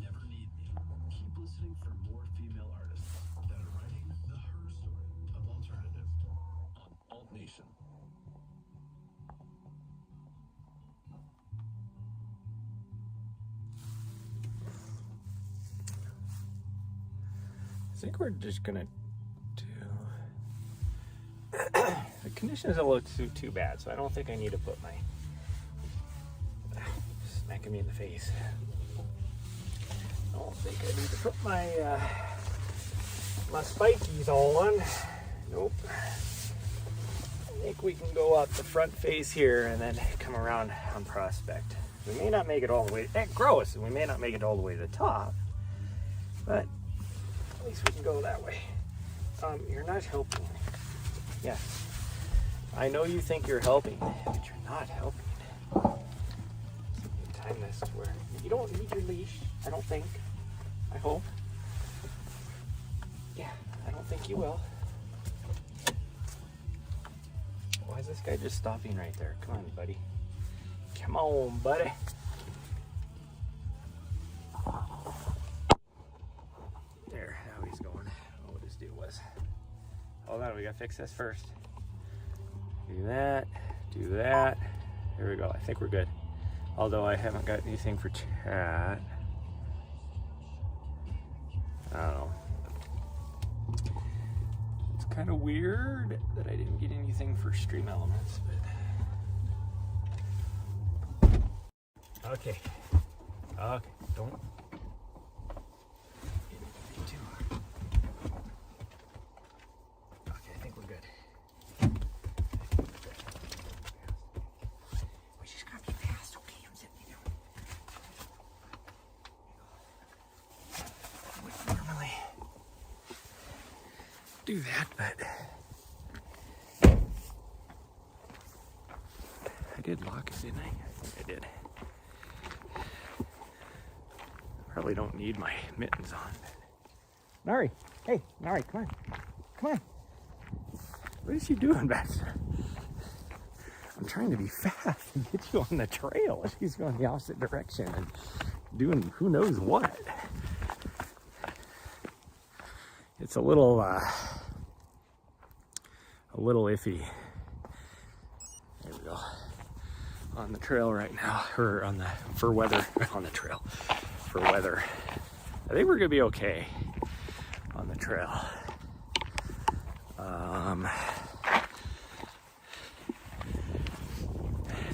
Never Need Me. Keep listening for more female artists that are writing the her story of alternative on Alt Nation. I think we're just gonna do. The condition doesn't look too bad, so I don't think I need to put my smacking me in the face. I don't think I need to put my my spikies on. Nope. I think we can go up the front face here and then come around on Prospect. We may not make it all the way. Gross, and we may not make it all the way to the top, but at least we can go that way. You're not helping. Yes. I know you think you're helping, but you're not helping. Time this to where you don't need your leash, I don't think. I hope. Yeah, I don't think you will. Why is this guy just stopping right there? Come on, buddy. Come on, buddy. There, now he's going. Oh, what his deal was. Hold on, we gotta fix this first. Do that, do that. There we go, I think we're good. Although I haven't got anything for chat. I don't know. It's kind of weird that I didn't get anything for Stream Elements, but... Okay. Okay, don't... Too hard. Okay, I think we're good. We just gotta be fast, okay? I'm sitting down. I would normally do that, but I did lock it, didn't I? I think I did. Probably don't need my mittens on. Nahri, hey, Nahri, come on. Come on. What is she doing back there? I'm trying to be fast and get you on the trail. She's going the opposite direction and doing who knows what. It's a little iffy. There we go. On the trail right now, or on the, for weather, on the trail, for weather. I think we're gonna be okay on the trail.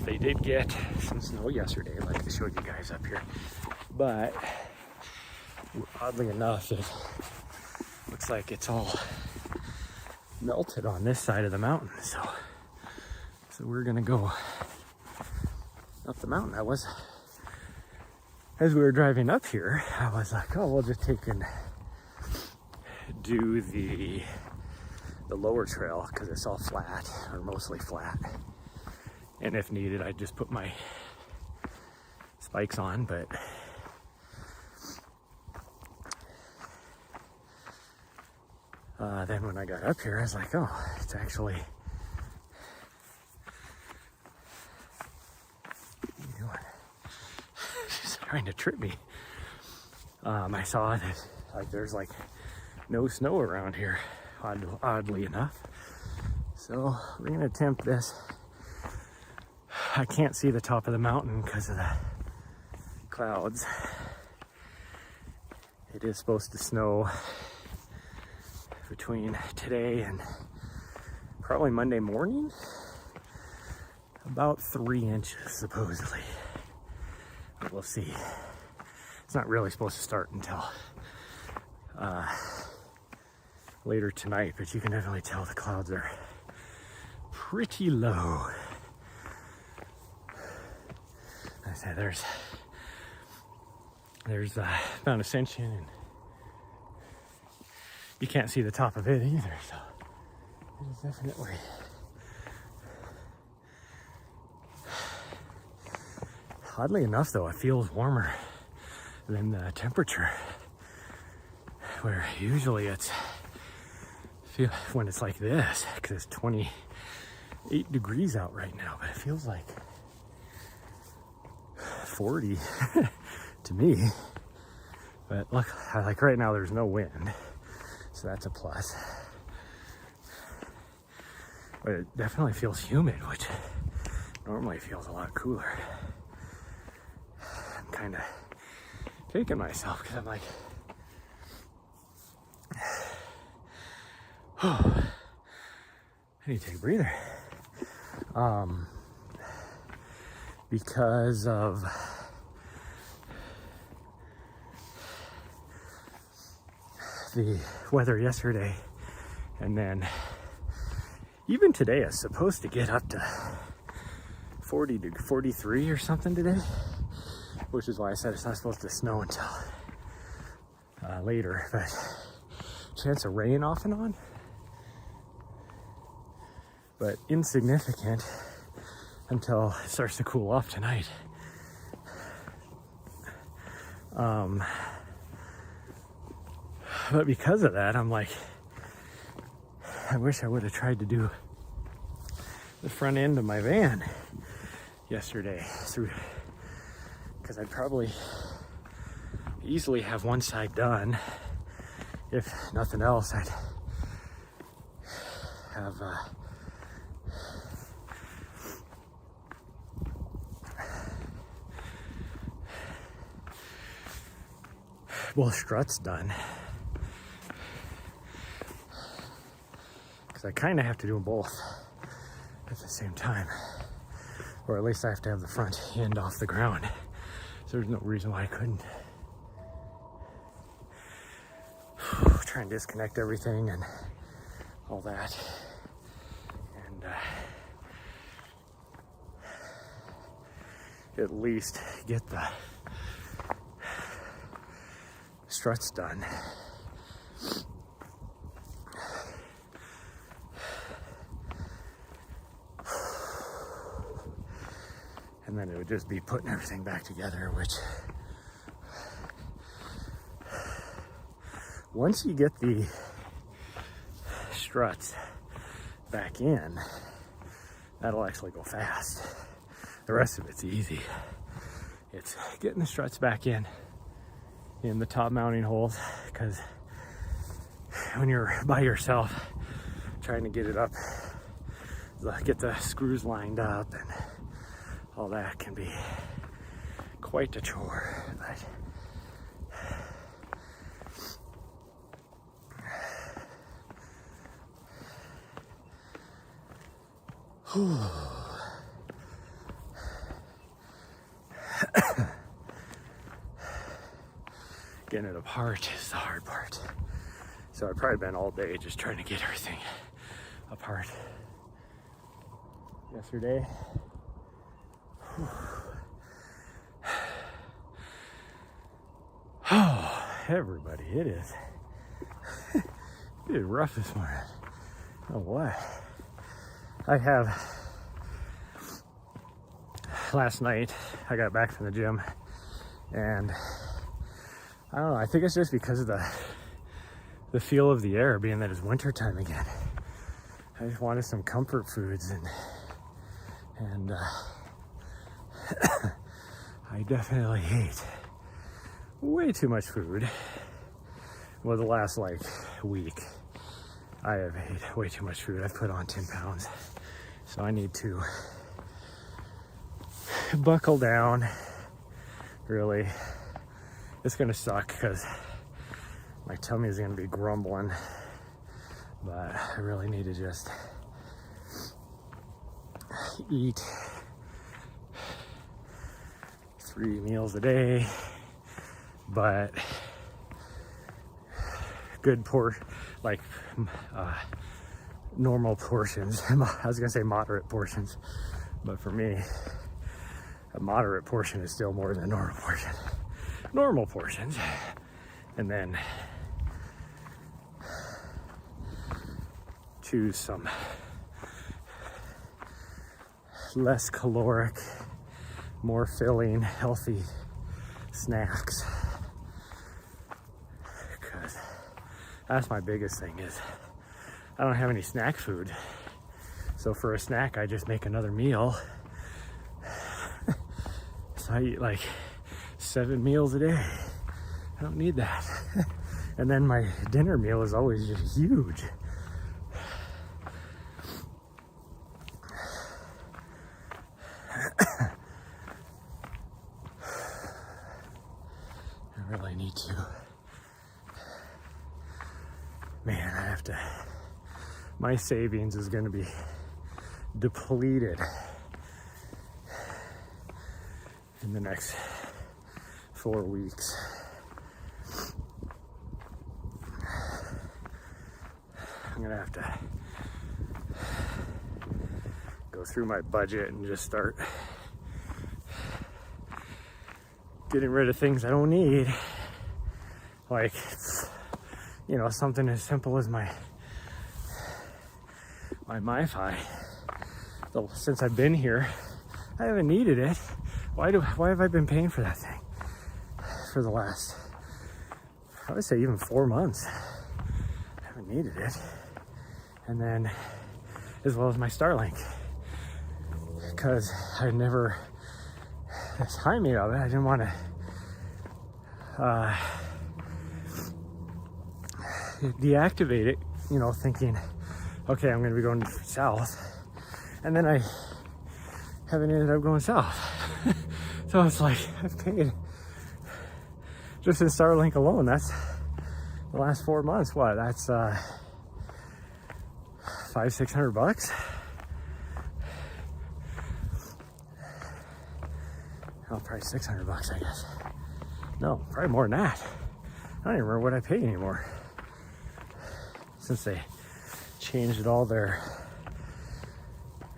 They did get some snow yesterday, like I showed you guys up here, but oddly enough, it looks like it's all melted on this side of the mountain. So we're gonna go up the mountain. I was, as we were driving up here, I was like, oh, we'll just take and do the lower trail because it's all flat, or mostly flat. And if needed, I'd just put my spikes on, but then when I got up here, I was like, oh, it's actually, what are you doing? She's trying to trip me. I saw that like there's like no snow around here, oddly enough. So we're gonna attempt this. I can't see the top of the mountain because of the clouds. It is supposed to snow between today and probably Monday morning. About 3 inches supposedly. But we'll see. It's not really supposed to start until later tonight, but you can definitely tell the clouds are pretty low. I said there's Mount Ascension, and you can't see the top of it either, so it is definitely oddly enough though, it feels warmer than the temperature where usually when it's like this, because it's 28 degrees out right now, but it feels like 40 to me. But look, like right now there's no wind, so that's a plus. But it definitely feels humid, which normally feels a lot cooler. I'm kind of kicking myself because I'm like, oh, I need to take a breather. Because of the weather yesterday, and then even today it's supposed to get up to 40 to 43 or something today, which is why I said it's not supposed to snow until later, but chance of rain off and on, but insignificant until it starts to cool off tonight. But because of that, I'm like, I wish I would have tried to do the front end of my van yesterday through, because I'd probably easily have one side done. If nothing else, I'd have both struts done, because I kind of have to do them both at the same time, or at least I have to have the front end off the ground, so there's no reason why I couldn't. Try and disconnect everything and all that, and at least get the struts done. And then it would just be putting everything back together, which once you get the struts back in, that'll actually go fast. The rest of it's easy. It's getting the struts back in the top mounting holes, because when you're by yourself trying to get it up, get the screws lined up and all that can be quite a chore. Getting it apart is the hard part. So I've probably been all day just trying to get everything apart. Yesterday, oh, everybody, it is rough this morning. Oh, what? I have, last night I got back from the gym, and I don't know, I think it's just because of the feel of the air, being that it's winter time again. I just wanted some comfort foods, and I definitely ate way too much food. Well, the last week I have ate way too much food. I've put on 10 pounds, so I need to buckle down. Really, it's gonna suck because my tummy is gonna be grumbling, but I really need to just eat 3 meals a day, but good normal portions. I was gonna say moderate portions, but for me, a moderate portion is still more than a normal portion. Normal portions, and then choose some less caloric, more filling, healthy snacks, because That's my biggest thing is I don't have any snack food. So for a snack, I just make another meal. So I eat like 7 meals a day. I don't need that. And then my dinner meal is always just huge. I really need to. Man, I have to. My savings is going to be depleted in the next 4 weeks. I'm gonna have to go through my budget and just start getting rid of things I don't need. Like, you know, something as simple as my MiFi. So since I've been here, I haven't needed it. Why have I been paying for that thing for the last, I would say even 4 months? I haven't needed it. And then, as well as my Starlink, because I never, the timing of it, I didn't want to deactivate it, you know, thinking, okay, I'm going to be going south, and then I haven't ended up going south. So it's like, I've paid, just in Starlink alone, that's the last 4 months, what, that's $500-600. Oh, probably $600, I guess. No, probably more than that. I don't even remember what I pay anymore since they changed all their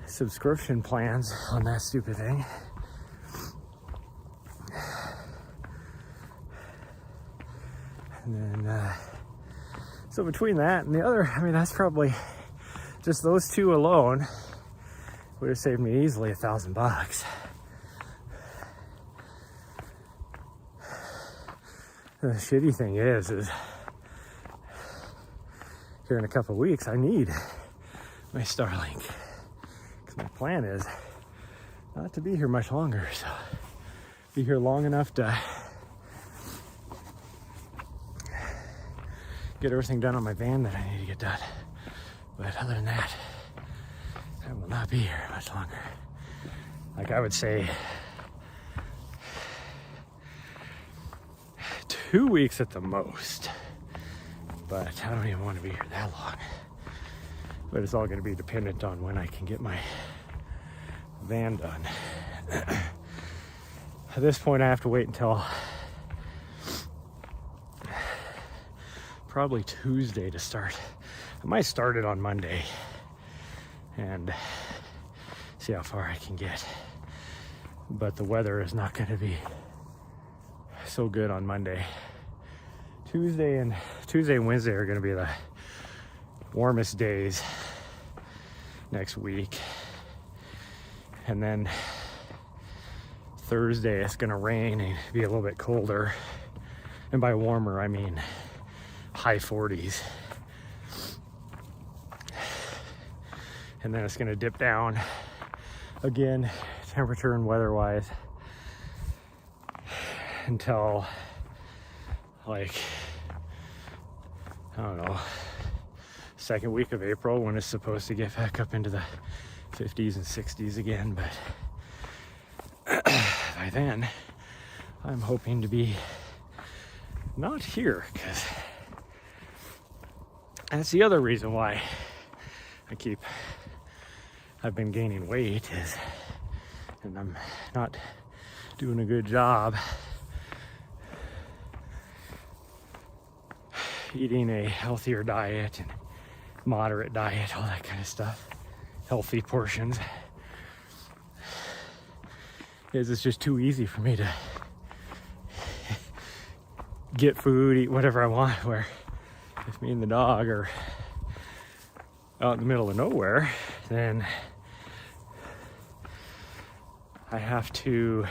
subscription plans on that stupid thing. And then, so between that and the other, I mean, that's probably just those two alone would have saved me easily $1,000. The shitty thing is here in a couple of weeks, I need my Starlink, because my plan is not to be here much longer. So be here long enough to get everything done on my van that I need to get done. But other than that, I will not be here much longer. Like, I would say 2 weeks at the most. But I don't even want to be here that long. But it's all going to be dependent on when I can get my van done. At this point, I have to wait until probably Tuesday to start. I might start it on Monday and see how far I can get. But the weather is not going to be so good on Monday. Tuesday and Wednesday are going to be the warmest days next week. And then Thursday it's going to rain and be a little bit colder. And by warmer, I mean high 40s. And then it's going to dip down again, temperature and weather-wise, until like, I don't know, second week of April, when it's supposed to get back up into the 50s and 60s again. But by then, I'm hoping to be not here, because that's the other reason why I've been gaining weight, and I'm not doing a good job eating a healthier diet and moderate diet, all that kind of stuff, healthy portions. It's just too easy for me to get food, eat whatever I want, where if me and the dog are out in the middle of nowhere, then I have to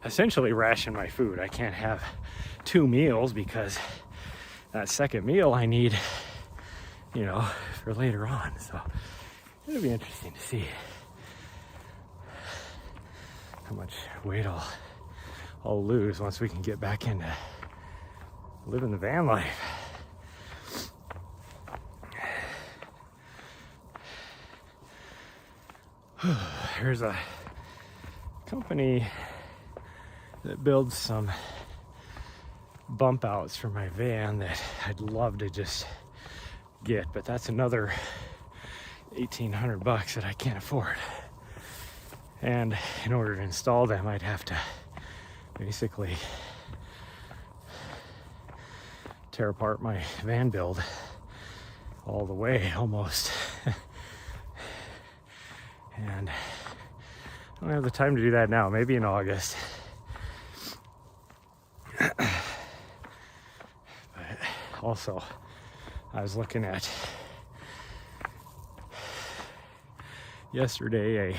essentially ration my food. I can't have 2 meals because that second meal I need, you know, for later on. So it'll be interesting to see how much weight I'll lose once we can get back into living the van life. There's a company that builds some bump outs for my van that I'd love to just get, but that's another $1,800 that I can't afford. And in order to install them, I'd have to basically tear apart my van build all the way almost. And I don't have the time to do that now, maybe in August. But also, I was looking at yesterday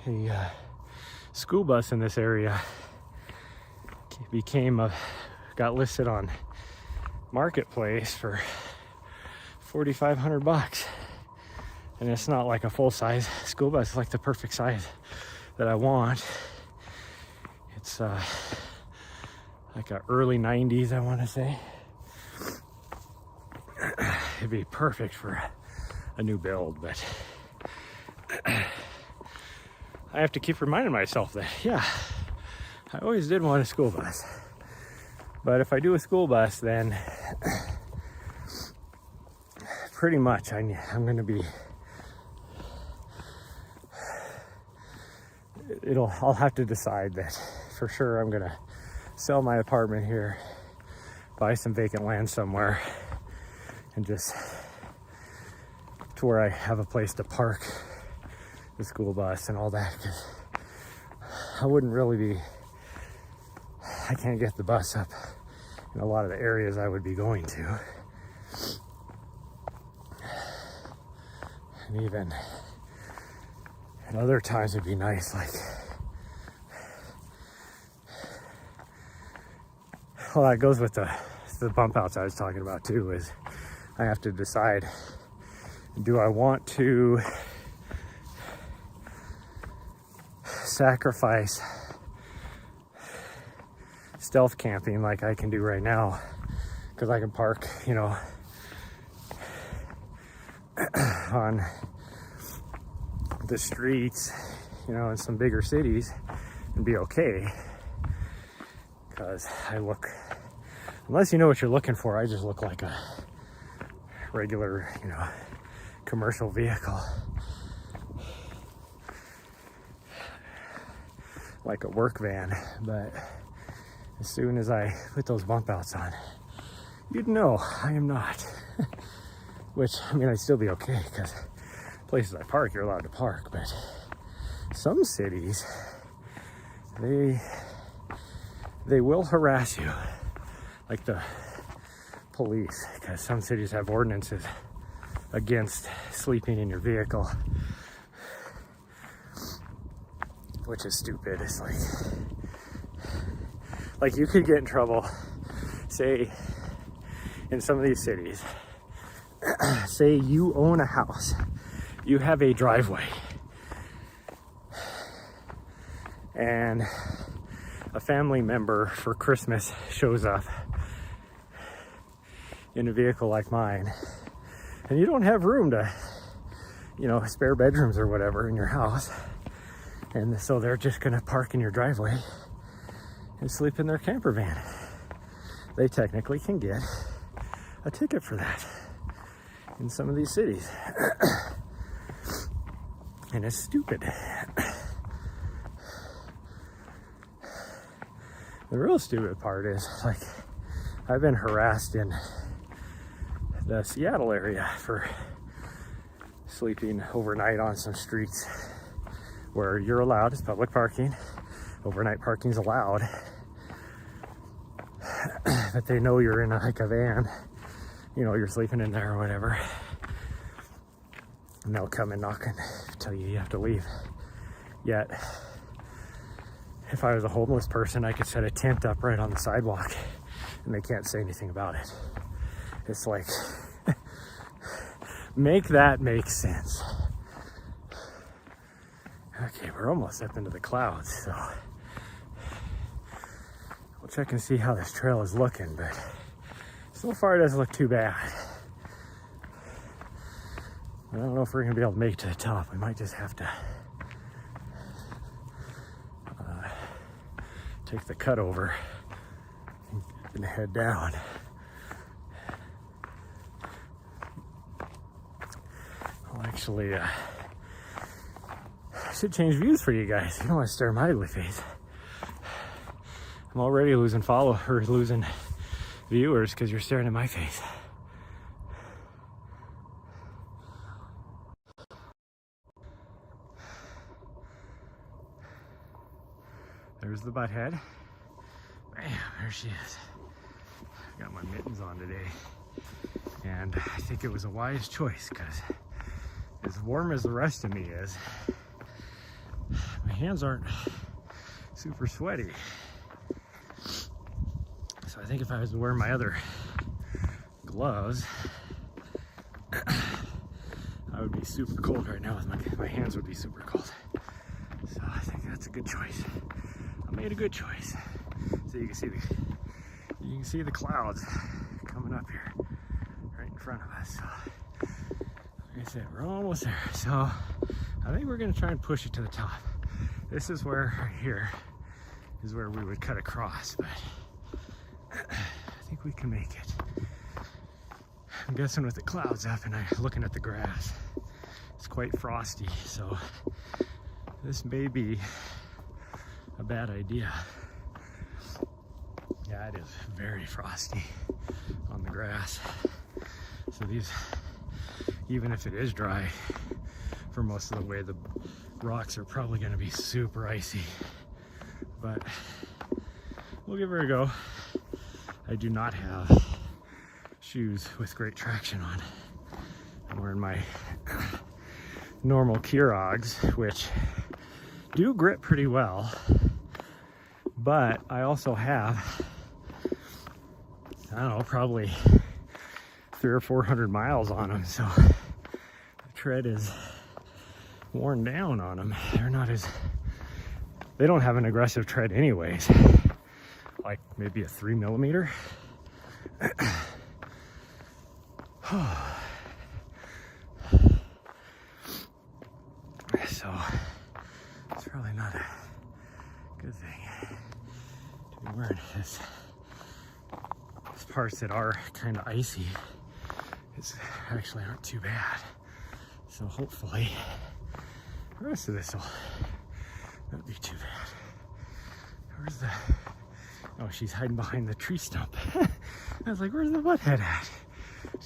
a school bus in this area got listed on Marketplace for $4,500. And it's not like a full-size school bus. It's like the perfect size that I want. It's like a early 90s, I want to say. It'd be perfect for a new build, but I have to keep reminding myself that, yeah, I always did want a school bus. But if I do a school bus, then pretty much I'm going to be... I'll have to decide that for sure I'm gonna sell my apartment here, buy some vacant land somewhere, and just to where I have a place to park the school bus and all that, because I can't get the bus up in a lot of the areas I would be going to. And even at other times it'd be nice, like, well, that goes with the bump outs I was talking about too, is I have to decide, do I want to sacrifice stealth camping like I can do right now, because I can park, you know, on the streets, you know, in some bigger cities and be okay, because I look, unless you know what you're looking for, I just look like a regular, you know, commercial vehicle, like a work van. But as soon as I put those bump outs on, you'd know I am not. Which, I mean, I'd still be okay, because places I park, you're allowed to park. But some cities, they will harass you, like the police, because some cities have ordinances against sleeping in your vehicle, which is stupid. It's like you could get in trouble, say, in some of these cities. Say you own a house, you have a driveway, and a family member for Christmas shows up in a vehicle like mine, and you don't have room to, you know, spare bedrooms or whatever in your house, and so they're just gonna park in your driveway and sleep in their camper van. They technically can get a ticket for that in some of these cities. And it's stupid. The real stupid part is, like, I've been harassed in the Seattle area for sleeping overnight on some streets where you're allowed, it's public parking, overnight parking's allowed, but they know you're in a van, you know, you're sleeping in there or whatever, and they'll come and knock and tell you have to leave. Yet, if I was a homeless person, I could set a tent up right on the sidewalk and they can't say anything about it. It's like, make that make sense. Okay, we're almost up into the clouds, so we'll check and see how this trail is looking, but so far it doesn't look too bad. I don't know if we're gonna be able to make it to the top. We might just have to take the cut over and head down. I'll actually should change views for you guys. You don't want to stare at my ugly face. I'm already losing losing viewers because you're staring at my face. There's the butthead. Bam, there she is. I got my mittens on today. And I think it was a wise choice because as warm as the rest of me is, my hands aren't super sweaty. So I think if I was wearing my other gloves, I would be super cold right now. My hands would be super cold. So I think that's a good choice. I made a good choice. So you can see the clouds coming up here right in front of us. So like I said, we're almost there. So I think we're gonna try and push it to the top. This is where, right here, is where we would cut across, but I think we can make it. I'm guessing with the clouds up and I'm looking at the grass, it's quite frosty, so this may be a bad idea. Yeah, it is very frosty on the grass. So these, even if it is dry for most of the way, the rocks are probably going to be super icy. But we'll give her a go. I do not have shoes with great traction on. I'm wearing my normal Keurogs, which do grip pretty well, but I also have, I don't know, probably 300 or 400 miles on them, so the tread is worn down on them. They don't have an aggressive tread anyways, like maybe a 3mm. So it's probably not a good thing to be wearing this. These parts that are kind of icy actually aren't too bad. So hopefully the rest of this will not be too bad. Where's the... Oh, she's hiding behind the tree stump. I was like, where's the butthead at?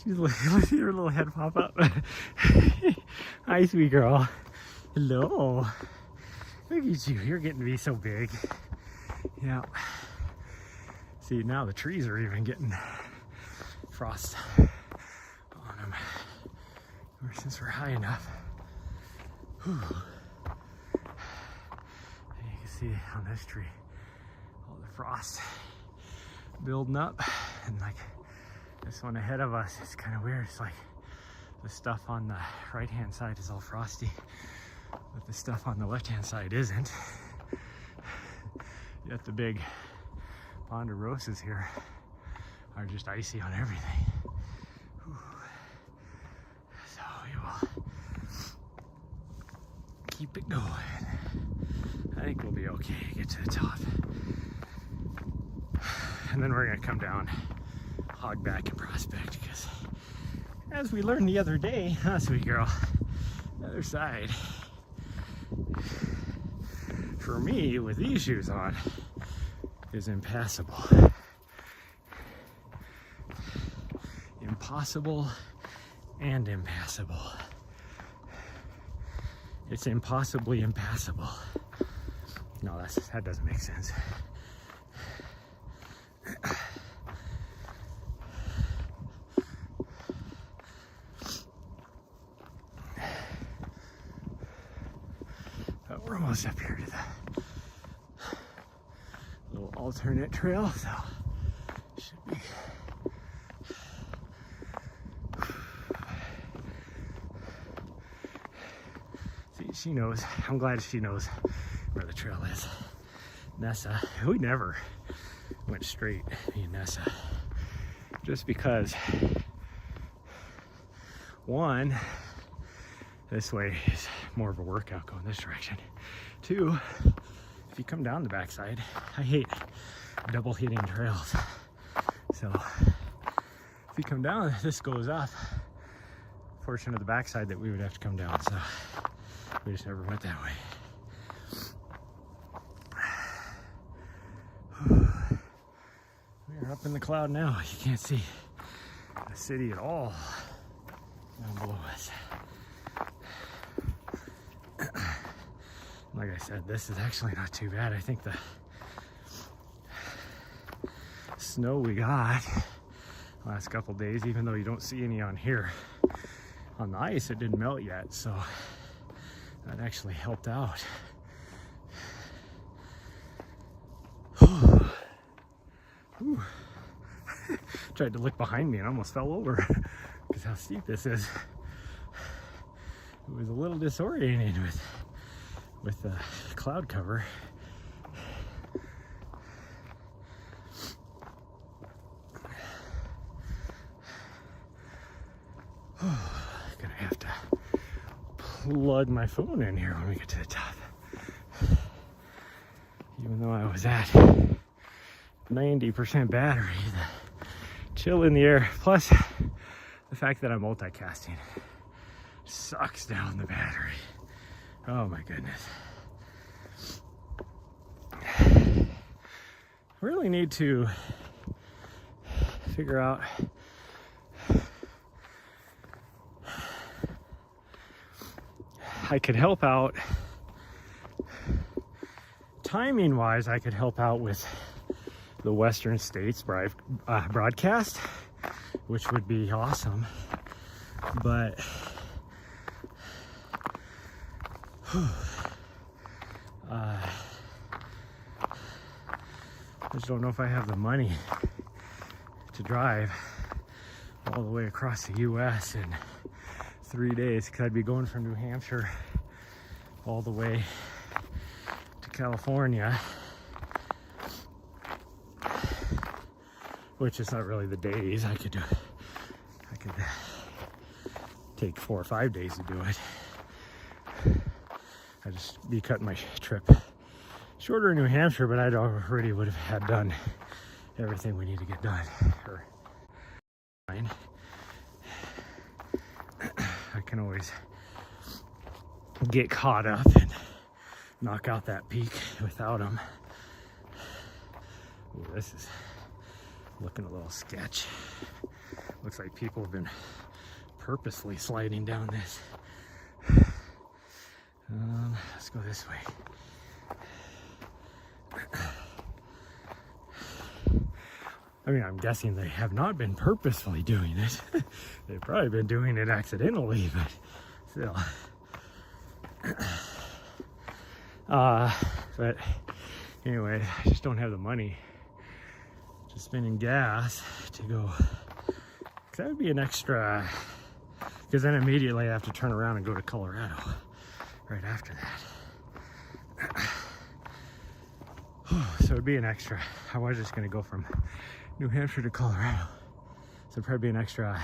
She's like, let's see her little head pop up. Hi, sweet girl. Hello. Look at you. You're getting to be so big. Yeah. See, now the trees are even getting frost on them. Or since we're high enough. Whew. And you can see on this tree all the frost building up, and like this one ahead of us, it's kind of weird. It's like the stuff on the right hand side is all frosty, but the stuff on the left hand side isn't. Yet the big ponderosas here are just icy on everything. Whew. So we will keep it going. I think we'll be okay to get to the top. And then we're gonna come down, hog back and prospect, because as we learned the other day, huh, sweet girl, the other side, for me, with these shoes on, is impassable. Impossible and impassable. It's impossibly impassable. No, that doesn't make sense. But we're almost up here to the little alternate trail, so Should be. See, she knows. I'm glad she knows where the trail is. Nessa, we never went straight, me and Nessa. Just because, one, this way is more of a workout going this direction. Two, if you come down the backside, I hate double hitting trails. So if you come down, this goes up. Portion of the backside that we would have to come down. So we just never went that way. We are up in the cloud now. You can't see the city at all down below us. Like I said, this is actually not too bad. I think the snow we got the last couple days, even though you don't see any on here, on the ice, it didn't melt yet, so that actually helped out. Ooh. Tried to look behind me and almost fell over because how steep this is. It was a little disorienting with the cloud cover. Gonna have to plug my phone in here when we get to the top. Even though I was at 90% battery, the chill in the air, plus the fact that I'm multicasting, sucks down the battery. Oh my goodness. Really need to figure out I could help out timing wise. I could help out with the Western States broadcast, which would be awesome, but I just don't know if I have the money to drive all the way across the US in 3 days, because I'd be going from New Hampshire all the way to California, which is not really the days. I could take 4 or 5 days to do it. I'd just be cutting my trip shorter in New Hampshire, but I'd already would have had done everything we need to get done. Or fine. I can always get caught up and knock out that peak without them. Ooh, this is looking a little sketch. Looks like people have been purposely sliding down this. Let's go this way. I mean, I'm guessing they have not been purposefully doing it. They've probably been doing it accidentally, but still. But anyway, I just don't have the money to spend in gas to go. Because that would be an extra, because then immediately I have to turn around and go to Colorado right after that. So it'd be an extra. I was just going to go from New Hampshire to Colorado. So it'd probably be an extra,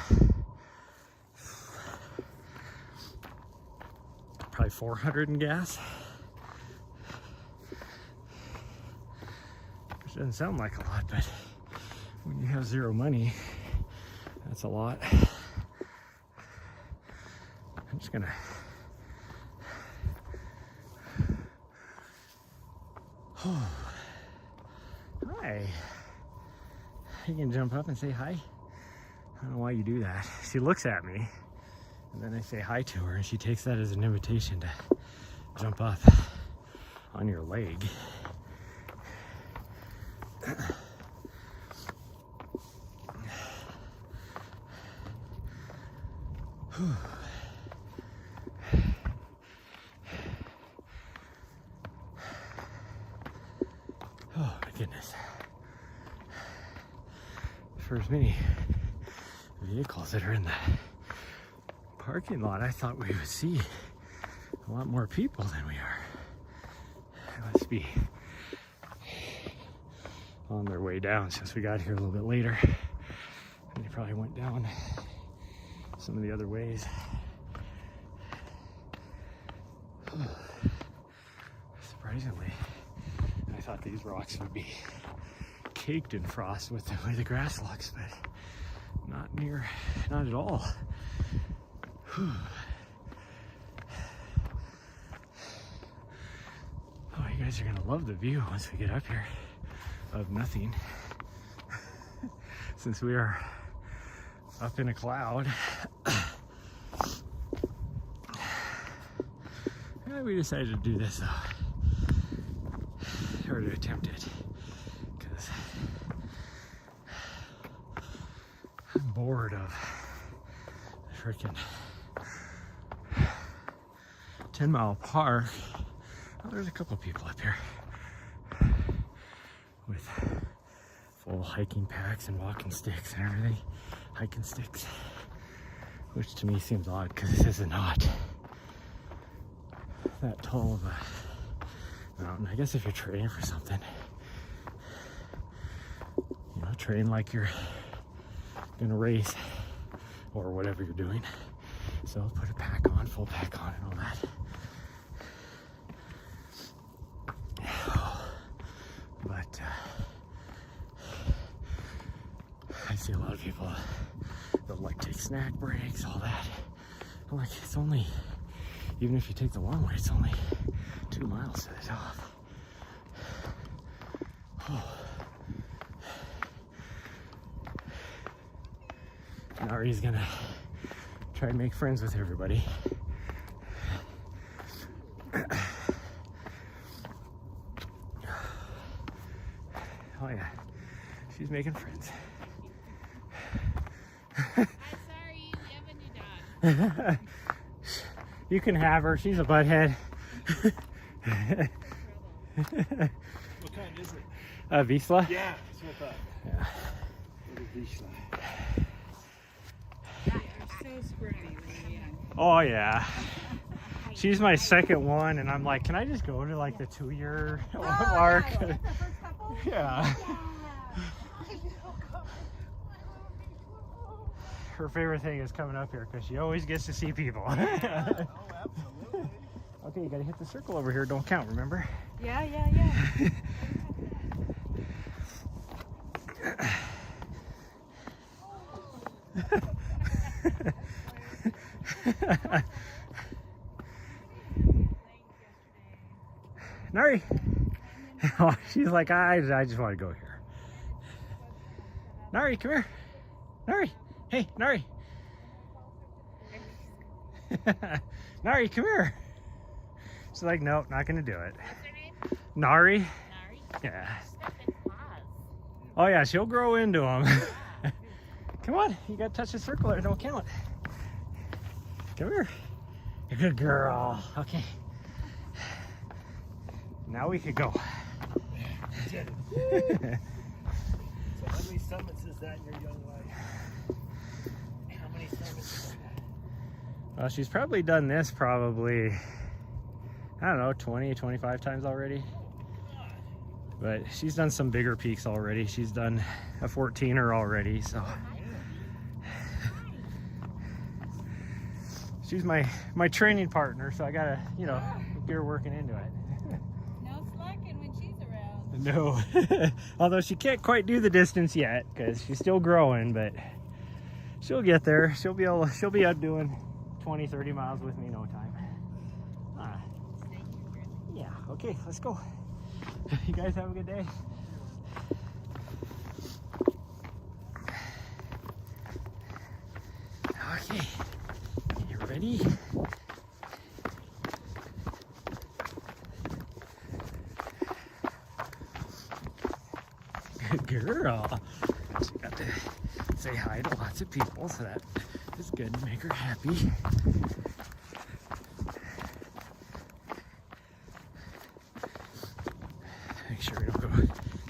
probably 400 in gas. Which doesn't sound like a lot, but when you have zero money, that's a lot. I'm just gonna hi. You can jump up and say hi. I don't know why you do that. She looks at me and then I say hi to her and she takes that as an invitation to jump up on your leg. Oh my goodness. for as many vehicles that are in the parking lot, I thought we would see a lot more people than we are. They must be on their way down since we got here a little bit later. And they probably went down some of the other ways. Surprisingly, I thought these rocks would be caked in frost with the way the grass looks, but not at all. Whew. Oh, you guys are gonna love the view once we get up here of nothing. Since we are up in a cloud. Yeah, we decided to do this though, or to attempt it, because I'm bored of the freaking 10-mile park. Oh, there's a couple of people up here with full hiking packs and walking sticks and everything. Hiking sticks, which to me seems odd because this is not that tall of a mountain. I guess if you're training for something, you know, train like you're gonna race or whatever you're doing. So put a pack on, full pack on and all that. But I see a lot of people that like take snack breaks, all that. I'm like, it's only, even if you take the long way, it's only 2 miles to the top. Oh. Nahri's gonna try and make friends with everybody. Oh yeah, she's making friends. I'm sorry, we have a new dog. You can have her, she's a butthead. What kind is it? Vizsla? Yeah, that's what I thought. Yeah. Little Vizsla. You're so scrawny when you're young. Oh yeah. She's my second one, and I'm like, can I just go to like the 2-year mark? Yeah, the first couple? Yeah. Her favorite thing is coming up here because she always gets to see people. Oh, absolutely. Okay, you gotta hit the circle over here. Don't count, remember? Yeah, yeah, yeah. Nahri. Oh, she's like, I just want to go here. Nahri, come here. Nahri. Hey, Nahri. Nahri, come here. She's like, nope, not gonna do it. What's her name? Nahri. Nahri? Yeah. Step in claws. Oh yeah, she'll grow into them. Come on, you gotta touch the circle there, don't count. Come here. Good girl. Okay. Now we could go. Did it. So how many summits is that in your young life? How many summits is that? Well, she's probably done this probably, I don't know, 20, 25 times already. But she's done some bigger peaks already. She's done a 14er already, so. She's my training partner, so I gotta, you know, get her working into it. No slacking when she's around. No. Although she can't quite do the distance yet because she's still growing, but she'll get there. She'll be out doing 20, 30 miles with me in no time. Yeah, okay, let's go. You guys have a good day. Okay, you ready? Good girl. She got to say hi to lots of people, so that is good to make her happy. Make sure we don't go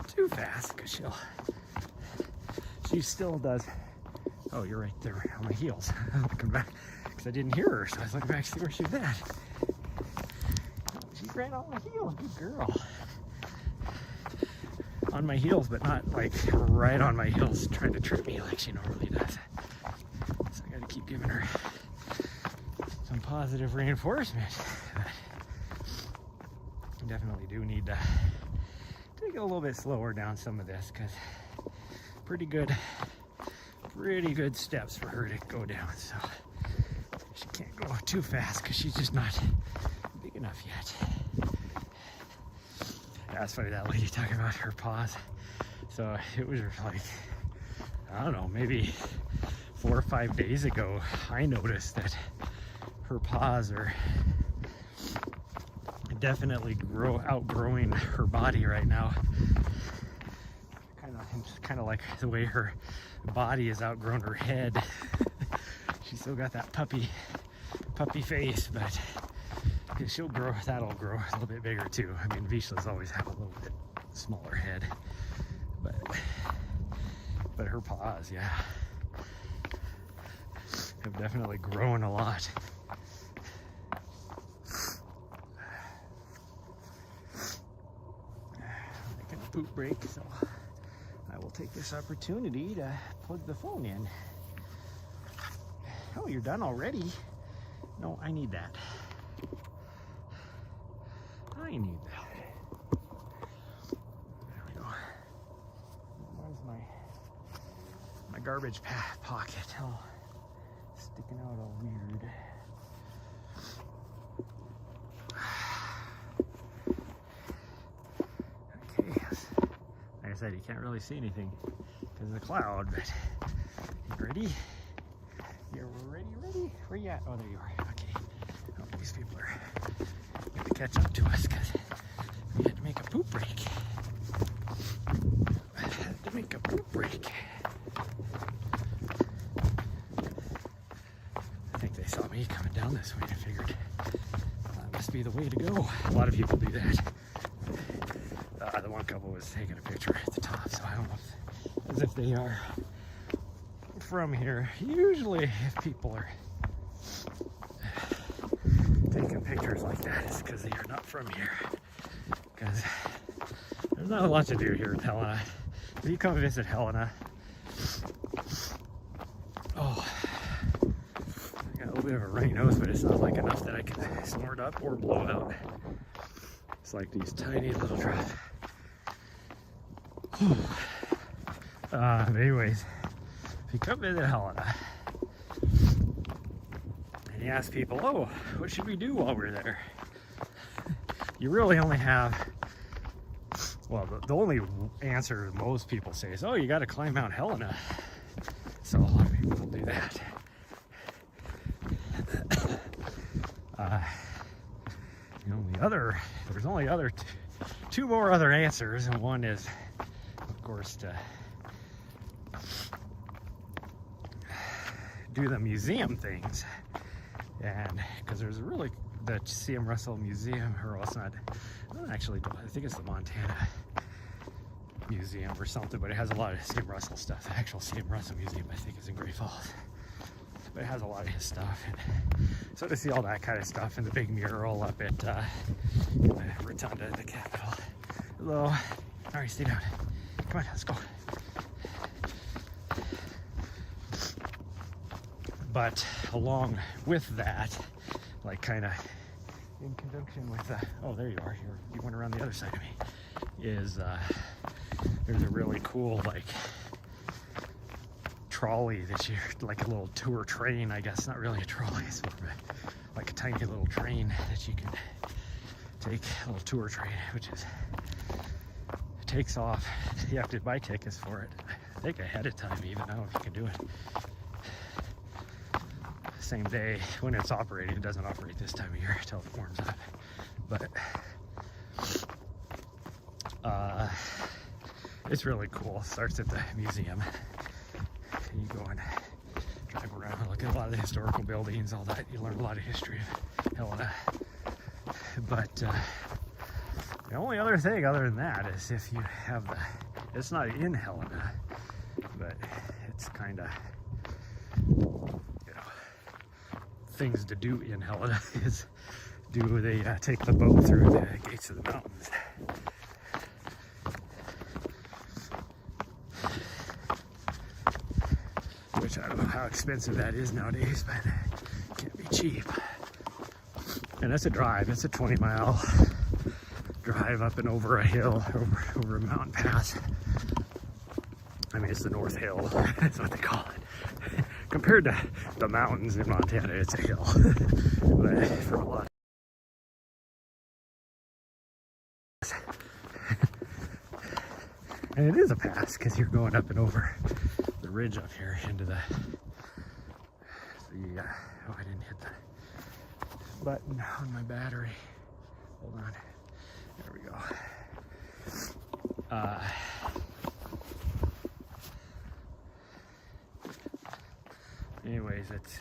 too fast because she still does. Oh, you're right there on my heels. I'm looking back because I didn't hear her, so I was looking back to see where she was at. She's right on my heels. Good girl. On my heels, but not like right on my heels trying to trip me like she normally does. So I gotta keep giving her some positive reinforcement. But I definitely do need to take it a little bit slower down some of this, because pretty good steps for her to go down. So she can't go too fast because she's just not big enough yet. That's funny, that lady talking about her paws. So it was like, I don't know, maybe 4 or 5 days ago, I noticed that her paws are definitely outgrowing her body right now. Kind of like the way her body has outgrown her head. She's still got that puppy face, but that'll grow a little bit bigger too. I mean, Vizslas always have a little bit smaller head, but her paws, yeah, have definitely grown a lot. Making a poop break, so I will take this opportunity to plug the phone in. Oh, you're done already? No, I need that. I need that. There we go. Where's my garbage pocket? Oh, sticking out all weird. Okay. Like I said, you can't really see anything because of the cloud, but you ready? You're ready? Where you at? Oh, there you are. Okay. Oh, these people are going to catch up to us because we had to make a poop break. I think they saw me coming down this way and figured that must be the way to go. A lot of people do that. The one couple was taking a picture at the top, so I don't know as if they are from here. Usually if people are taking pictures like that, it's because they are not from here, because there's not a lot to do here in Helena. If you come visit Helena, oh, I got a little bit of a runny nose, but it's not like enough that I can snort up or blow out. It's like these tiny little drops. Anyways, if you come visit Helena and you ask people, oh, what should we do while we're there? You really only have, well, the only answer most people say is, oh, you got to climb Mount Helena. So a lot of people will do that. There's only two more other answers, and one is, of course, to do the museum things, and because there's the C.M. Russell Museum, or well, it's not actually, I think it's the Montana Museum or something, but it has a lot of C.M. Russell stuff. The actual C.M. Russell Museum, I think, is in Great Falls, but it has a lot of his stuff. And so to see all that kind of stuff, and the big mural up at the rotunda of the Capitol. Hello. All right, stay down. Come on, let's go. But along with that, like kind of in conjunction with oh, there you are. You went around the other side of me. Is there's a really cool like trolley that you, like a little tour train, I guess. Not really a trolley, it's more of like a tiny little train that you can take, a little tour train, which is, it takes off. You have to buy tickets for it, I think ahead of time even. I don't know if you can do it same day when it's operating. It doesn't operate this time of year until it warms up, but it's really cool. It starts at the museum. You go and drive around, look at a lot of the historical buildings, all that. You learn a lot of history of Helena. But the only other thing other than that is if you have it's not in Helena, but that's kind of, you know, things to do in Helena is they take the boat through the gates of the mountains. Which I don't know how expensive that is nowadays, but it can't be cheap. And that's a drive. It's a 20-mile drive up and over a hill, over a mountain pass. I mean, it's the North Hill. That's what they call it. Compared to the mountains in Montana, it's a hill. But for a lot. And it is a pass because you're going up and over the ridge up here into the oh, I didn't hit the button on my battery. Hold on. There we go. Anyways, it's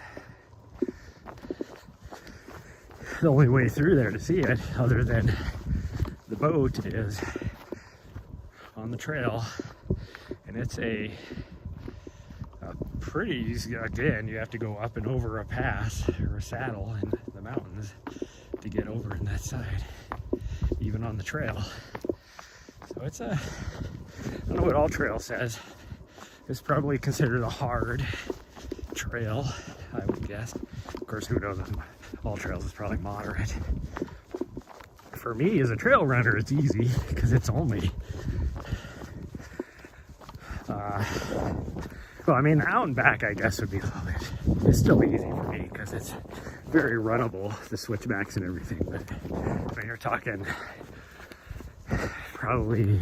the only way through there to see it, other than the boat, is on the trail, and it's a pretty, again, you have to go up and over a pass or a saddle in the mountains to get over in that side, even on the trail. So it's I don't know what All Trail says. It's probably considered a hard trail, I would guess. Of course, who knows? All Trails is probably moderate. For me, as a trail runner, it's easy because it's only well, I mean, out and back, I guess, would be a little bit. It's still easy for me because it's very runnable, the switchbacks and everything. But when you're talking probably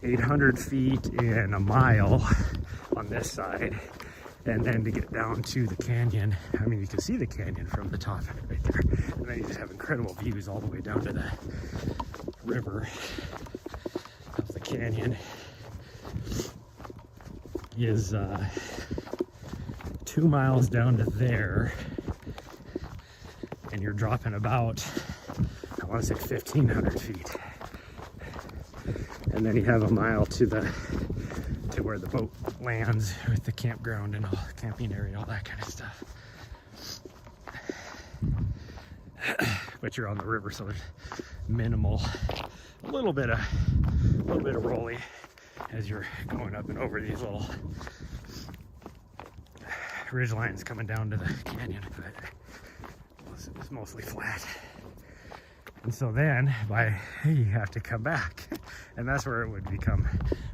800 feet in a mile on this side, and then to get down to the canyon, I mean, you can see the canyon from the top right there, and then you just have incredible views all the way down to the river of the canyon. Is 2 miles down to there, and you're dropping about, I want to say 1,500 feet, and then you have a mile to where the boat lands with the campground and all the camping area, all that kind of stuff. But you're on the river, so there's minimal, a little bit of rolling as you're going up and over these little ridge lines coming down to the canyon, but it's mostly flat. And so then you have to come back, and that's where it would become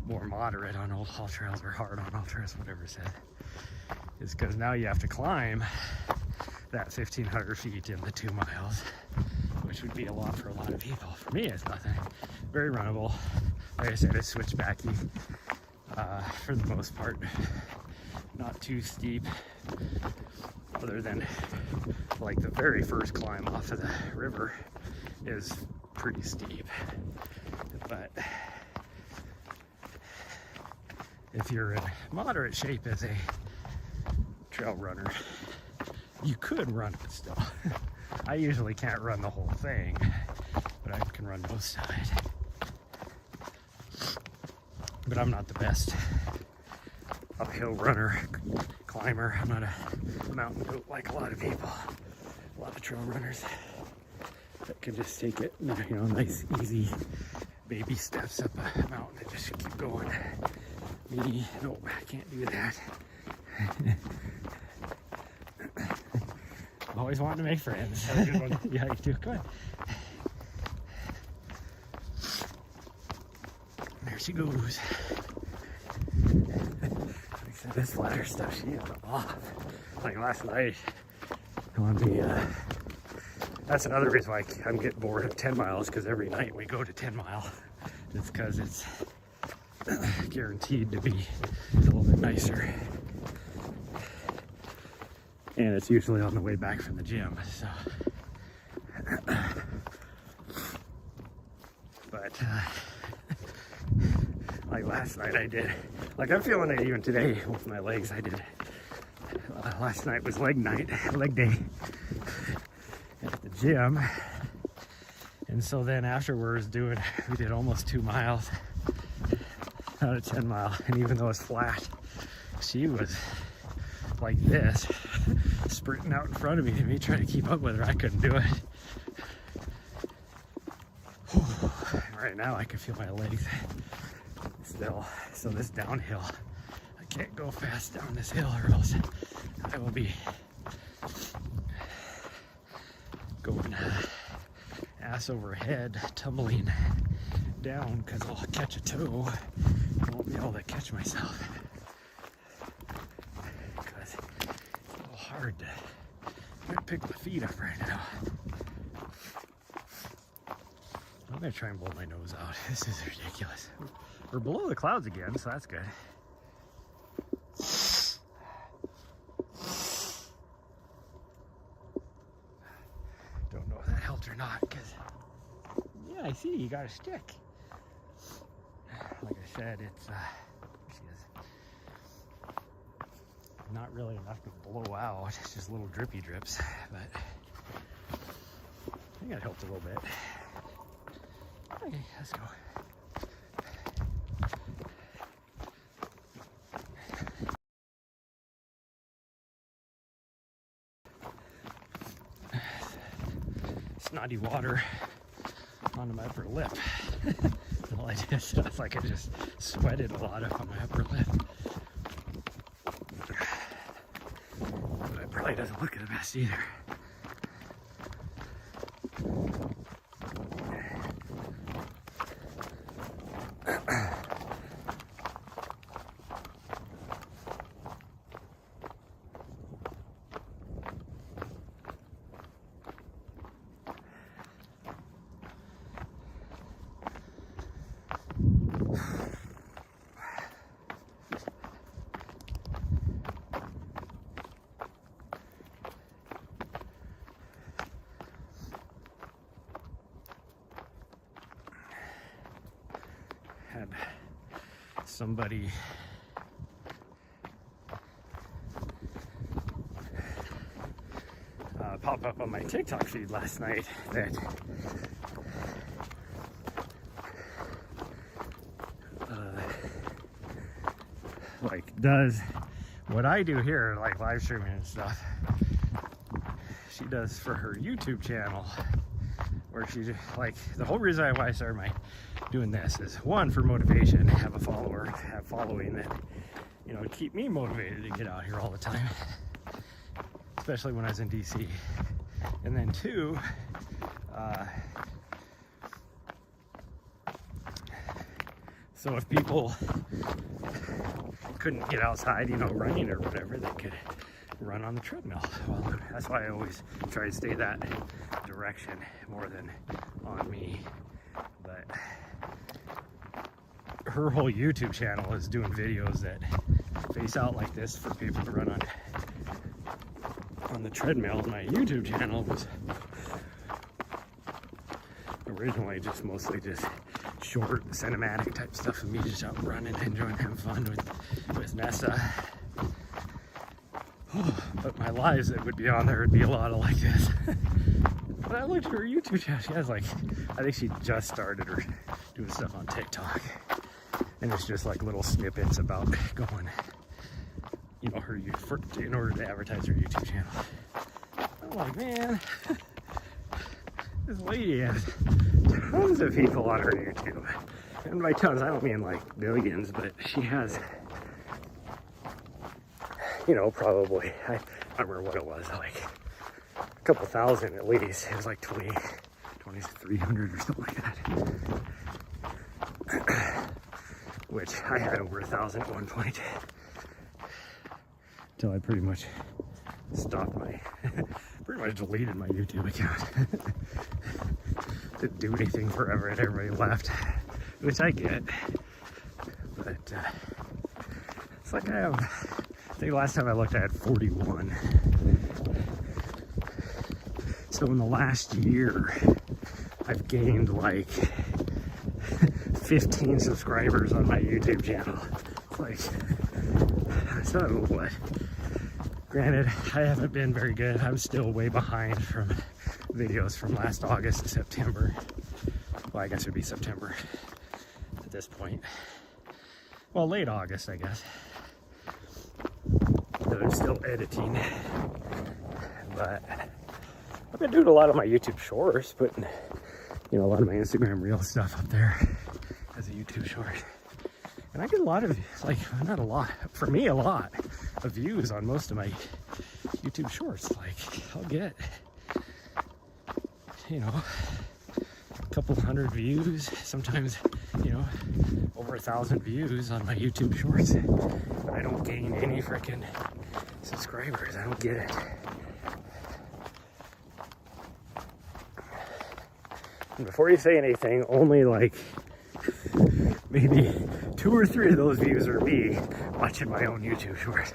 more moderate on All Trails, or hard on All Trails, whatever it said, is because now you have to climb that 1,500 feet in the 2 miles, which would be a lot for a lot of people. For me, it's nothing. Very runnable. Like I said, it's switchbacky for the most part. Not too steep, other than like the very first climb off of the river is pretty steep. But if you're in moderate shape as a trail runner, you could run it still. I usually can't run the whole thing, but I can run both sides. But I'm not the best uphill runner, climber. I'm not a mountain goat like a lot of people, a lot of trail runners that can just take it, you know, nice, easy baby steps up a mountain and just keep going. Me, nope, I can't do that. Always wanting to make friends. Have a good one. Yeah, you do. Go ahead. There she goes. Like I said, this ladder stuff, she is off. Like last night, on the, that's another reason why I'm getting bored of 10 miles, because every night we go to 10 mile. It's because it's guaranteed to be a little bit nicer. And it's usually on the way back from the gym, so. But, like last night I did, like I'm feeling it even today with my legs. I did, last night was leg day at the gym. And so then afterwards we did almost 2 miles out of 10 mile. And even though it's flat, she was like this, sprinting out in front of me, and me trying to keep up with her. I couldn't do it. Right now I can feel my legs still. So this downhill, I can't go fast down this hill or else I will be going ass over head, tumbling down because I'll catch a toe. I won't be able to catch myself because it's a little hard to pick my feet up right now. I'm gonna try and blow my nose out. This is ridiculous. We're below the clouds again, so that's good. Don't know if that helped or not, because yeah, I see you got a stick. Like I said, it's she is not really enough to blow out. It's just little drippy drips, but I think that helped a little bit. Okay, let's go. Snotty water onto my upper lip. All I did, so it's like I just sweated a lot up on my upper lip. But it probably doesn't look the best either. Had somebody pop up on my TikTok feed last night that like does what I do here, like live streaming and stuff. She does for her YouTube channel, where she like the whole reason why I started doing this is one, for motivation, have a follower, have following that, you know, keep me motivated to get out here all the time, especially when I was in DC. And then two, so if people couldn't get outside, you know, running or whatever, they could run on the treadmill. Well, that's why I always try to stay that direction more than on me. But her whole YouTube channel is doing videos that face out like this for people to run on the treadmill. My YouTube channel was originally just mostly just short cinematic type stuff of me just out running, enjoying, having fun with Nessa. But my lives that would be on there would be a lot of like this. But I looked at her YouTube channel. She has like, I think she just started her doing stuff on TikTok. And it's just like little snippets about going, you know, in order to advertise her YouTube channel. I'm like, man, this lady has tons of people on her YouTube. And by tons, I don't mean like millions, but she has, you know, probably, I don't remember what it was, like a couple thousand at least. It was like 2,300 or something like that. Which I had over 1,000 at one point. Until I pretty much stopped pretty much deleted my YouTube account. Didn't do anything forever and everybody left, which I get. But it's like I think last time I looked I had 41. So in the last year, I've gained like 15 subscribers on my YouTube channel. It's like, so what? Granted, I haven't been very good. I'm still way behind from videos from last August to September. Well, I guess it would be September at this point. Well, late August, I guess. that I'm still editing. But I've been doing a lot of my YouTube shorts, putting, you know, a lot of my Instagram reel stuff up there as a YouTube short. And I get a lot of, like, not a lot, for me, a lot of views on most of my YouTube shorts. Like, I'll get, you know, a couple hundred views, sometimes, you know, over 1,000 views on my YouTube shorts. But I don't gain any freaking subscribers. I don't get it. And before you say anything, only like maybe 2 or 3 of those views are me watching my own YouTube shorts.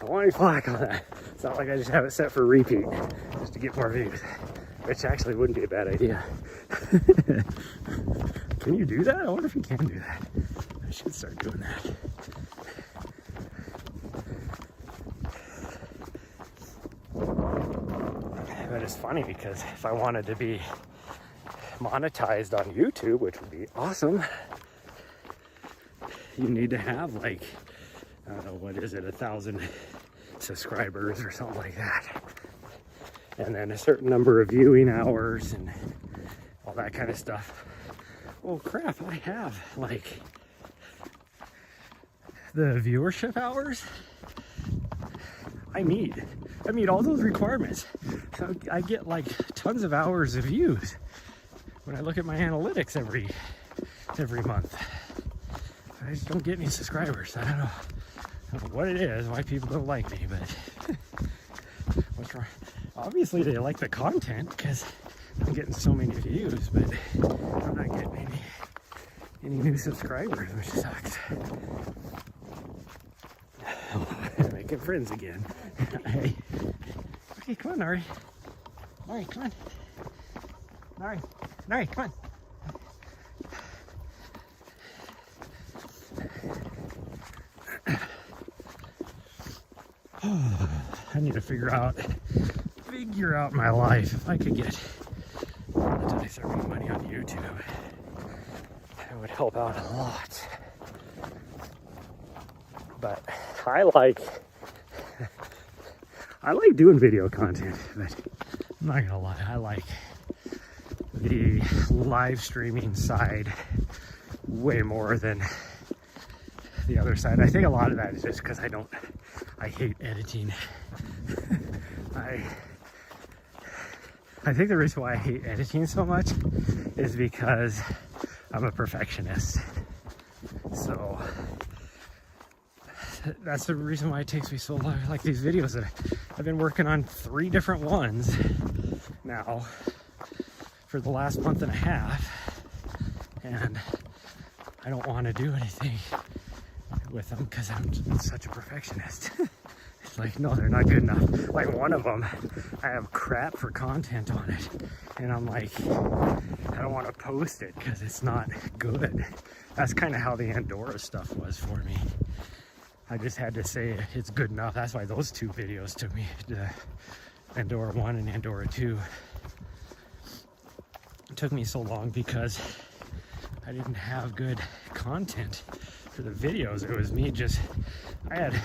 I want any flack on that. It's not like I just have it set for repeat just to get more views, which actually wouldn't be a bad idea. Can you do that? I wonder if you can do that. I should start doing that. But it's funny because if I wanted to be monetized on YouTube, which would be awesome, you need to have like, I don't know, what is it, 1,000 subscribers or something like that. And then a certain number of viewing hours and all that kind of stuff. Oh crap, I have like the viewership hours. I meet all those requirements. So I get like tons of hours of views when I look at my analytics every month. I just don't get any subscribers. I don't know what it is, why people don't like me, but what's wrong? Obviously they like the content because I'm getting so many views, but I'm not getting any new subscribers, which sucks. Making friends again. Hey. Okay, come on, Nahri. Nahri, come on. Nahri, come on. I need to figure out my life. If I could get monetized earning money on YouTube, it would help out a lot. But I like doing video content, but I'm not gonna lie, I like the live streaming side way more than the other side. I think a lot of that is just because I hate editing. I think the reason why I hate editing so much is because I'm a perfectionist. So that's the reason why it takes me so long. Like these videos that I've been working on 3 different ones now for the last month and a half, and I don't want to do anything with them because I'm such a perfectionist. It's like, no, they're not good enough. Like one of them, I have crap for content on it, and I'm like, I don't want to post it because it's not good. That's kind of how the Andorra stuff was for me. I just had to say it's good enough. That's why those 2 videos took me, the Andorra 1 and Andorra 2. It took me so long because I didn't have good content for the videos. It was me just, I had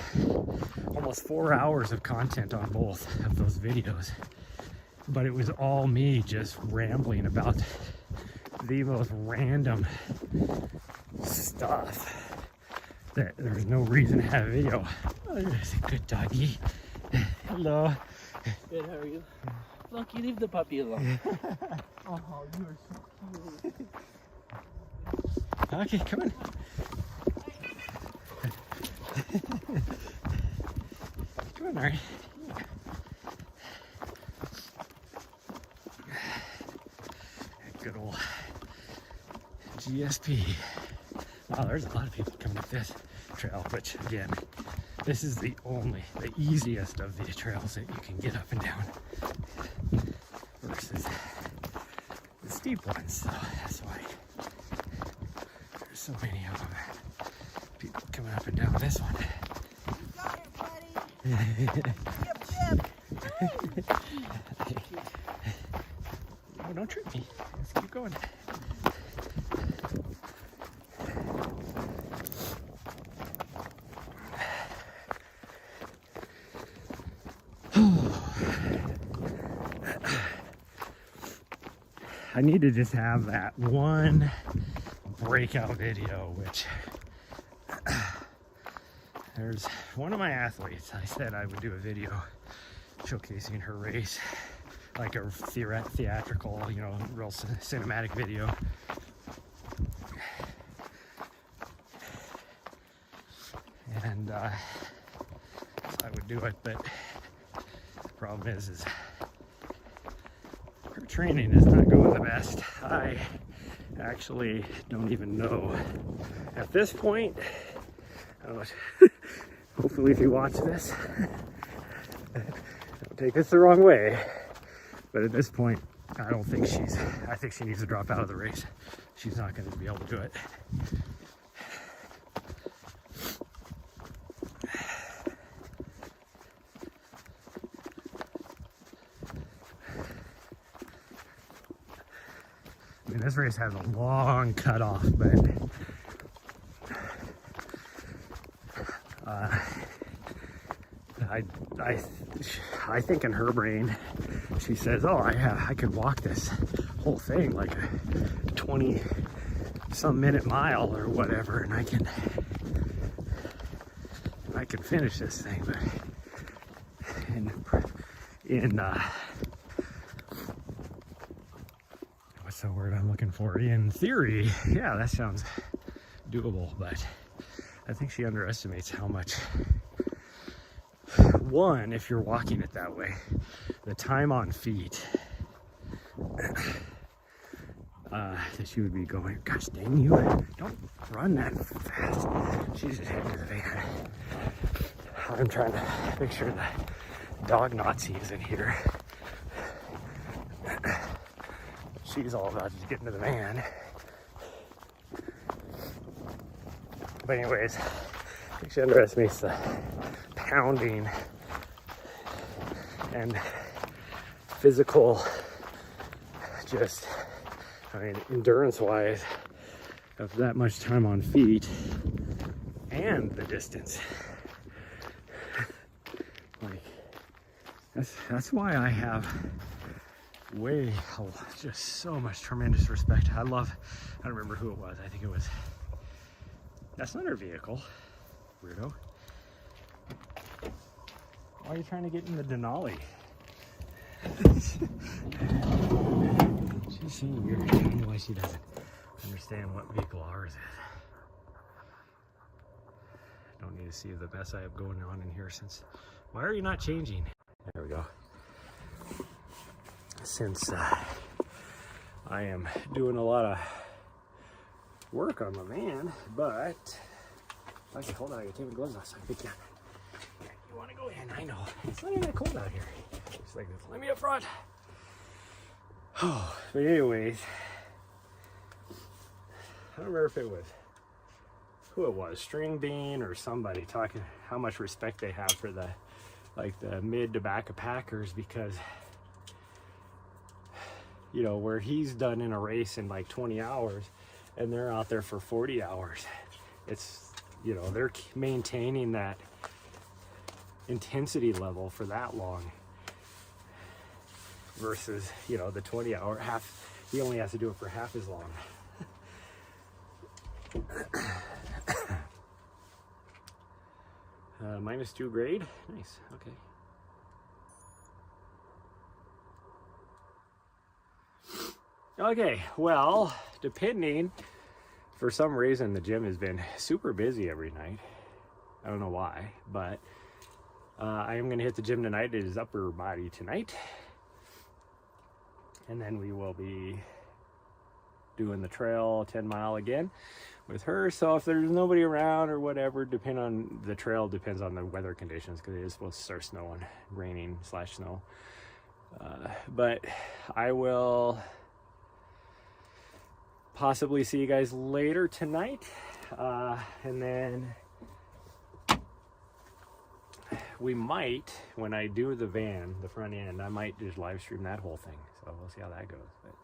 almost 4 hours of content on both of those videos, but it was all me just rambling about the most random stuff that there was no reason to have a video. Oh, there's a good doggy. Hello. Good, how are you? Look, you leave the puppy alone. Oh, you are so cute. Okay, come on. Come on, Nahri. Good old GSP. Wow, there's a lot of people coming up this trail, which again, this is the easiest of the trails that you can get up and down versus the steep ones. So that's why there's so many of them. People coming up and down this one. You got it, buddy. Yep, yep. Oh, don't trip me. Let's keep going. I need to just have that one breakout video, which there's one of my athletes, I said I would do a video showcasing her race, like a theatrical, you know, real cinematic video. And so I would do it, but the problem is her training is not going the best. I actually don't even know at this point. I don't know, hopefully if you watch this, don't take this the wrong way, but at this point I think she needs to drop out of the race. She's not going to be able to do it. I mean, this race has a long cutoff, but I think in her brain, she says, "Oh, I could walk this whole thing like a 20-some minute mile or whatever, and I can finish this thing." But in what's the word I'm looking for? In theory, yeah, that sounds doable, but I think she underestimates how much, one, if you're walking it that way, the time on feet that she would be going, gosh dang you, don't run that fast. She's just heading to the van. I'm trying to make sure the dog Nazi isn't here. She's all about just getting to the van. But anyways, I think she underestimates the pounding and physical, just, I mean, endurance-wise, of that much time on feet and the distance. Like, that's why I have just so much tremendous respect. I don't remember who it was. I think it was, that's not her vehicle, weirdo. Why are you trying to get in the Denali? She's so weird. I don't know why she doesn't understand what vehicle ours is. Don't need to see the mess I have going on in here since, why are you not changing? There we go. Since I am doing a lot of work on my van, but okay, hold on, I gotta take my gloves off so I can. You want to go in? I know it's not even that cold out here. It's like this. Let me up front. Oh, but anyways, I don't remember if it was who it was, String Bean or somebody, talking how much respect they have for the mid to back of packers, because you know, where he's done in a race in like 20 hours and they're out there for 40 hours. It's, you know, they're maintaining that intensity level for that long versus, you know, the 20-hour half. He only has to do it for half as long. -2 grade. Nice. Okay. Okay, well, depending, for some reason the gym has been super busy every night. I don't know why, but I am going to hit the gym tonight. It is upper body tonight. And then we will be doing the trail 10 mile again with her. So if there's nobody around or whatever, depending on the trail, depends on the weather conditions, because it is supposed to start snowing, raining / snow. But I will possibly see you guys later tonight, and then we might, when I do the van, the front end, I might just live stream that whole thing, so we'll see how that goes. But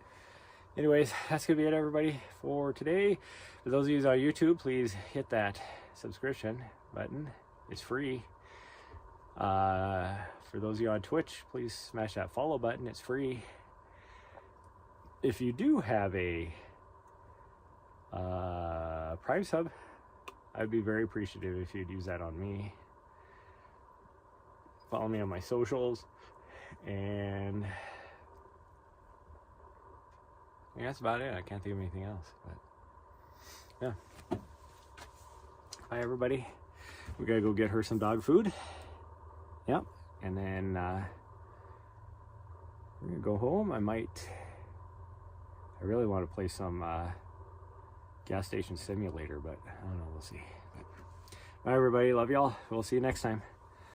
anyways, that's gonna be it, everybody, for today. For those of you on YouTube, please hit that subscription button. It's free. For those of you on Twitch, please smash that follow button. It's free. if you do have a Prime sub, I'd be very appreciative if you'd use that on me. Follow me on my socials, and yeah, that's about it. I can't think of anything else, but yeah. Bye, everybody. We gotta go get her some dog food. Yep. And then we're gonna go home. I really want to play some gas station simulator, but I don't know. We'll see. Bye, everybody. Love y'all. We'll see you next time.